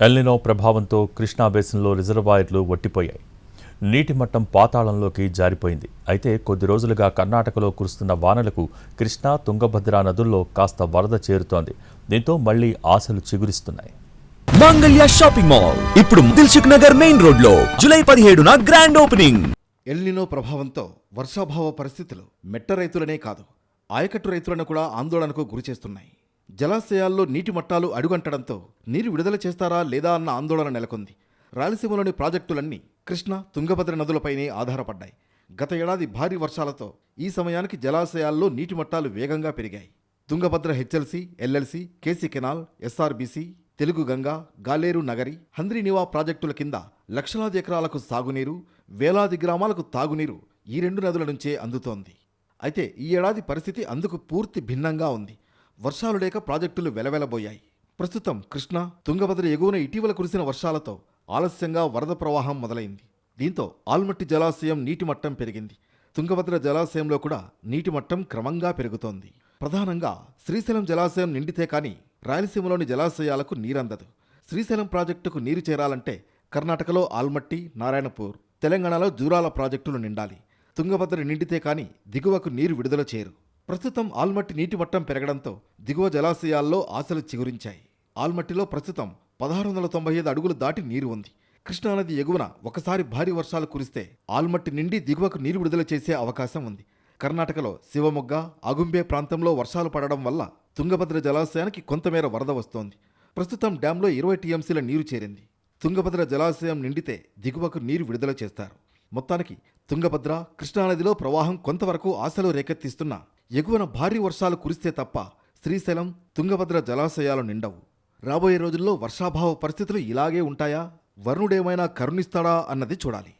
El Niño ప్రభావంతో కృష్ణా బేసిన్లో రిజర్వాయర్లు వట్టిపోయాయి. నీటి మట్టం పాతాళంలోకి జారిపోయింది. అయితే కొద్ది రోజులుగా కర్ణాటకలో కురుస్తున్న వానలకు కృష్ణా, తుంగభద్ర నదుల్లో కాస్త వరద చేరుతోంది. దీంతో మళ్లీ ఆశలు చిగురిస్తున్నాయి. మంగళ్య షాపింగ్ మాల్ ఇప్పుడు దిల్సుఖ్ నగర్ మెయిన్ రోడ్ లో జూలై 17న గ్రాండ్ ఓపెనింగ్. ఎల్నినో ప్రభావంతో వర్షాభావ పరిస్థితులు మెట్ట రైతులనే కాదు, ఆయకట్టు రైతులను కూడా ఆందోళనకు గురిచేస్తున్నాయి. జలాశయాల్లో నీటి మట్టాలు అడుగంటడంతో నీరు విడుదల చేస్తారా లేదా అన్న ఆందోళన నెలకొంది. రాయలసీమలోని ప్రాజెక్టులన్నీ కృష్ణా, తుంగభద్ర నదులపైనే ఆధారపడ్డాయి. గత ఏడాది భారీ వర్షాలతో ఈ సమయానికి జలాశయాల్లో నీటి మట్టాలు వేగంగా పెరిగాయి. Tungabhadra HLC, LLC, KC canal, SRBC, Telugu Ganga, Galeru Nagari, Handrineeva ప్రాజెక్టుల కింద లక్షలాది ఎకరాలకు సాగునీరు, వేలాది గ్రామాలకు తాగునీరు ఈ రెండు నదుల నుంచే అందుతోంది. అయితే ఈ ఏడాది పరిస్థితి అందుకు పూర్తి భిన్నంగా ఉంది. వర్షాలు లేక ప్రాజెక్టులు వెలవెలబోయాయి. ప్రస్తుతం కృష్ణా, తుంగభద్ర ఎగువన ఇటీవల కురిసిన వర్షాలతో ఆలస్యంగా వరద ప్రవాహం మొదలైంది. దీంతో ఆల్మట్టి జలాశయం నీటి మట్టం పెరిగింది. తుంగభద్ర జలాశయంలో కూడా నీటి మట్టం క్రమంగా పెరుగుతోంది. ప్రధానంగా శ్రీశైలం జలాశయం నిండితే కానీ రాయలసీమలోని జలాశయాలకు నీరందదు. శ్రీశైలం ప్రాజెక్టుకు నీరు చేరాలంటే కర్ణాటకలో ఆల్మట్టి, నారాయణపూర్, తెలంగాణలో జూరాల ప్రాజెక్టులు నిండాలి. తుంగభద్ర నిండితే కానీ దిగువకు నీరు విడుదల చేయరు. ప్రస్తుతం ఆల్మట్టి నీటి మట్టం పెరగడంతో దిగువ జలాశయాల్లో ఆశలు చిగురించాయి. ఆల్మట్టిలో ప్రస్తుతం 1695 అడుగులు దాటి నీరు ఉంది. కృష్ణానది ఎగువన ఒకసారి భారీ వర్షాలు కురిస్తే ఆల్మట్టి నిండి దిగువకు నీరు విడుదల చేసే అవకాశం ఉంది. కర్ణాటకలో శివమొగ్గ, అగుంబే ప్రాంతంలో వర్షాలు పడడం వల్ల తుంగభద్ర జలాశయానికి కొంతమేర వరద వస్తోంది. ప్రస్తుతం డ్యాంలో 20 టీఎంసీల నీరు చేరింది. తుంగభద్ర జలాశయం నిండితే దిగువకు నీరు విడుదల చేస్తారు. మొత్తానికి తుంగభద్ర, కృష్ణానదిలో ప్రవాహం కొంతవరకు ఆశలు రేకెత్తిస్తున్నా ఎగువన భారీ వర్షాలు కురిస్తే తప్ప శ్రీశైలం, తుంగభద్ర జలాశయాలు నిండవు. రాబోయే రోజుల్లో వర్షాభావ పరిస్థితులు ఇలాగే ఉంటాయా? వరుణుడేమైనా కరుణిస్తాడా అన్నది చూడాలి.